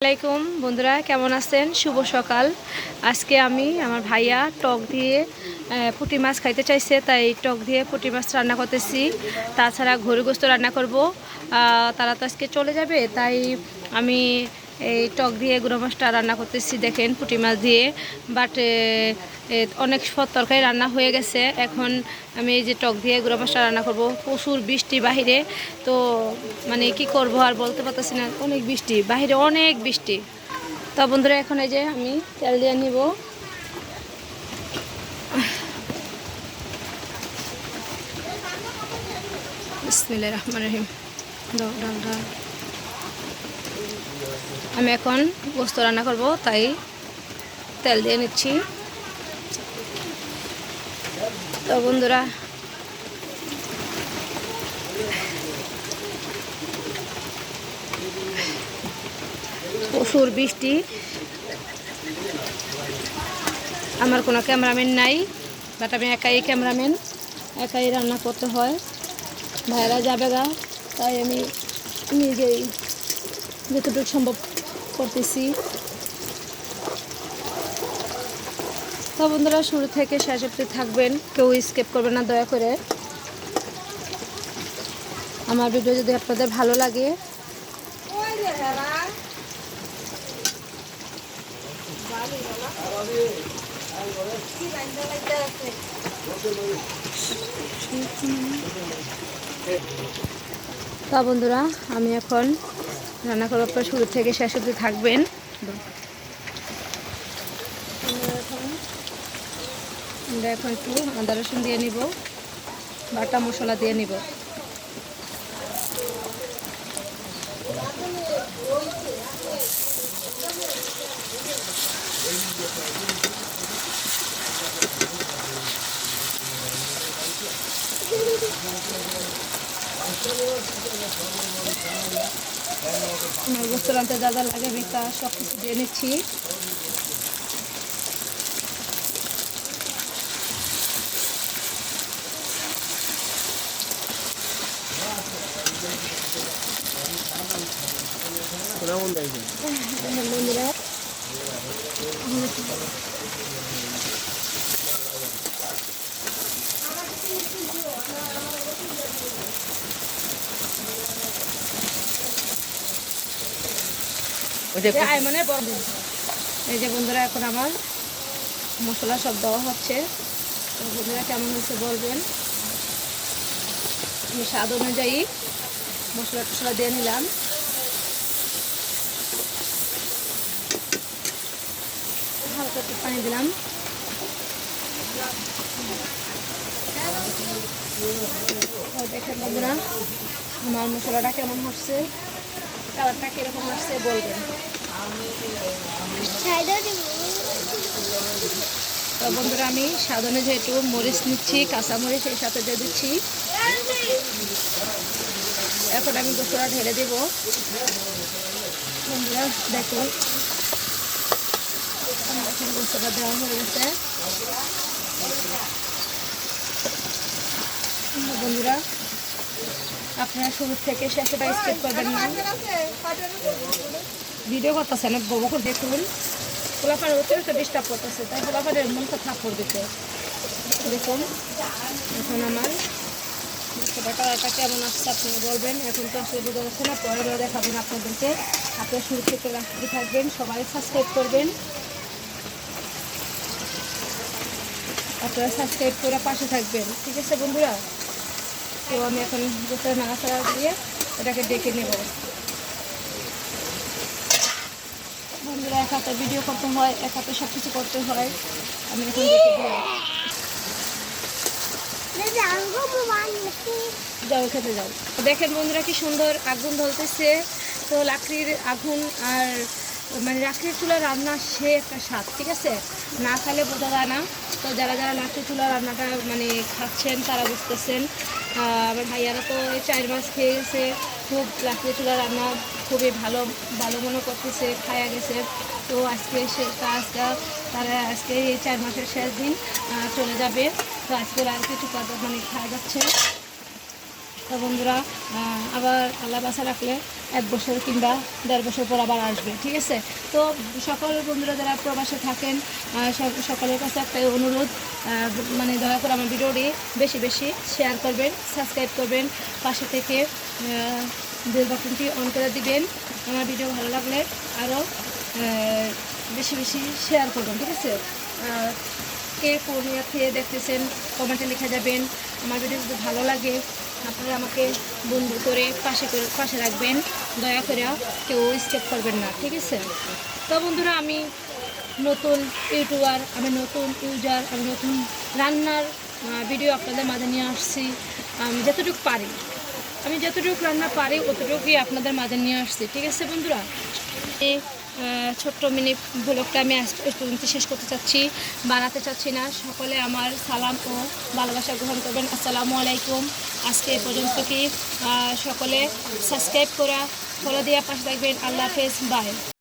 আসসালামাইকুম বন্ধুরা, কেমন আছেন? শুভ সকাল। আজকে আমি আমার ভাইয়া টক দিয়ে পুঁটি মাছ খাইতে চাইছে, তাই টক দিয়ে পুঁটি মাছ রান্না করতেছি। তাছাড়া ঘড়ি গোস্ত রান্না করব। তারা তো আজকে চলে যাবে, তাই আমি এই টক দিয়ে গুঁড়ো মাছটা রান্না করতেছি। দেখেন, পুঁটি মাছ দিয়ে। বাট অনেক সব তরকারি রান্না হয়ে গেছে। এখন আমি এই যে টক দিয়ে গুঁড়ো মাছটা রান্না করব। প্রচুর বৃষ্টি বাহিরে, তো মানে কি করব আর বলতে পারতেছি না। অনেক বৃষ্টি বাহিরে, অনেক বৃষ্টি। তো বন্ধুরা, এখন এই যে আমি তেল দিয়ে নিব। বিসমিল্লাহির রহমানির রহিম। ডাল ডাল ডাল। আমি এখন গোস্ত রান্না করব, তাই তেল দিয়ে নিচ্ছি। তো বন্ধুরা, প্রচুর বৃষ্টি। আমার কোনো ক্যামেরাম্যান নাই, বাট আমি একাই ক্যামেরাম্যান, একাই রান্না করতে হয়। ভাইয়েরা যাবে গা, তাই আমি নিজেই যতটুকু সম্ভব করতেছি। তো বন্ধুরা, শুরু থেকে শেষ অবধি থাকবেন, কেউ স্কিপ করবেন না দয়া করে। আমার ভিডিও যদি আপনাদের ভালো লাগে, তা বন্ধুরা, আমি এখন রান্না করার পর শুরু থেকে শেষ অবধি থাকবেন। আমরা এখন একটু আদা রসুন দিয়ে নিব, বাটা মশলা দিয়ে নিব। আমার গোস্ত রান্তে যা যা লাগে আমি তা সব কিছু দিয়ে নিচ্ছি। বন্ধুরা, এই যে বন্ধুরা, এখন আমার মশলা সব দেওয়া হচ্ছে। তো বন্ধুরা, কেমন হয়েছে বলবেন। আমি স্বাদ অনুযায়ী মশলা টশলা দিয়ে নিলাম। হালকা একটু পানি দিলাম। দেখেন বন্ধুরা, আমার মশলাটা কেমন হচ্ছে, কালারটা কীরকম আসছে বলবেন। তো বন্ধুরা, আমি স্বাদ অনুযায়ী একটু মরিচ নিচ্ছি, কাঁচামরিচ এই সাথে দিয়ে দিচ্ছি। এখন আমি গোস্তটা ঢেলে দেব। বন্ধুরা দেখুন, এখন গোস্তটা দেওয়া হয়ে গেছে। বন্ধুরা, আপনারা শুরু থেকে শেষেটা স্কিপ করবেন না। ভিডিও করতেছে না বউকে দেখুন, গোলাপার অতিরিক্ত ডিস্টার্ব করতেছে, তাই গোলাপারের মনটা থাপ্পড় দিতে। দেখুন, এখন আমার কালারটা কেমন আসছে আপনারা বলবেন। এখন তো আসলে বোঝা যাচ্ছে না, পরে দেখাবেন আপনাদেরকে। আপনারা শুরু থেকে রাখতে থাকবেন, সবাই সাবস্ক্রাইব করবেন। আপনারা সাবস্ক্রাইব করে পাশে থাকবেন, ঠিক আছে বন্ধুরা। তো আমি এখন গোস্তের নাড়াচাড়া দিয়ে এটাকে ডেকে নেব। বন্ধুরা, এক হাতে ভিডিও করতে হয়, এক হাতে সব কিছু করতে হয়। আমি এখন ডেকে দিলাম। যাও, খেতে যাও। দেখেন বন্ধুরা, কি সুন্দর আগুন জ্বলতেছে। তো লাকড়ির আগুন আর মানে লাকড়ির চুলা রান্না সে একটা স্বাদ, ঠিক আছে, না খালে বোঝা যায় না। তো যারা যারা লাকড়ির চুলা রান্নাটা মানে খাচ্ছেন তারা বুঝতেছেন। আমার ভাইয়ারা তো এই 4 মাস খেয়ে গেছে, খুব লাকড়ির চুলা রান্না খুবই ভালো ভালো মনে করতেছে, খায়া গেছে। তো আজকে সে কাজটা তারা আজকে এই 4 মাসের শেষ দিন চলে যাবে। তো আজকে আর কিছু মানে খাওয়া যাচ্ছে। তো বন্ধুরা, আবার আল্লাহ বাসা রাখলে 1 বছর কিংবা 1.5 বছর পর আবার আসবে, ঠিক আছে। তো সকল বন্ধুরা যারা প্রবাসে থাকেন সকলের কাছে একটা অনুরোধ, মানে দয়া করে আমার ভিডিওটি বেশি বেশি শেয়ার করবেন, সাবস্ক্রাইব করবেন, পাশে থেকে বেল বাটনটি অন করে দিবেন। আমার ভিডিও ভালো লাগলে আরও বেশি বেশি শেয়ার করবেন, ঠিক আছে। কে কোন ইয়া থেকে দেখতেছেন কমেন্টে লিখে যাবেন। আমার ভিডিও যদি ভালো লাগে আপনারা আমাকে বন্ধু করে পাশে রাখবেন, দয়া করে কেউ স্কিপ করবেন না, ঠিক আছে। তো বন্ধুরা, আমি নতুন ইউটিউবার, আমি নতুন ইউজার, আমি নতুন রান্নার ভিডিও আপনাদের মাঝে নিয়ে আসছি। আমি যতটুকু পারি, আমি যতটুকু রান্না পারি অতটুকুই আপনাদের মাঝে নিয়ে আসছি, ঠিক আছে বন্ধুরা। এই ছোট্ট মিনি ব্লগটা আমি আজ পর্যন্ত শেষ করতে চাচ্ছি, বানাতে চাচ্ছি না। সকলে আমার সালাম ও ভালোবাসা গ্রহণ করবেন। আসসালামু আলাইকুম। আজকে এ পর্যন্ত কি সকলে সাবস্ক্রাইব করা ফলো দিয়ে পাশে থাকবেন। আল্লাহ হাফেজ, বাই।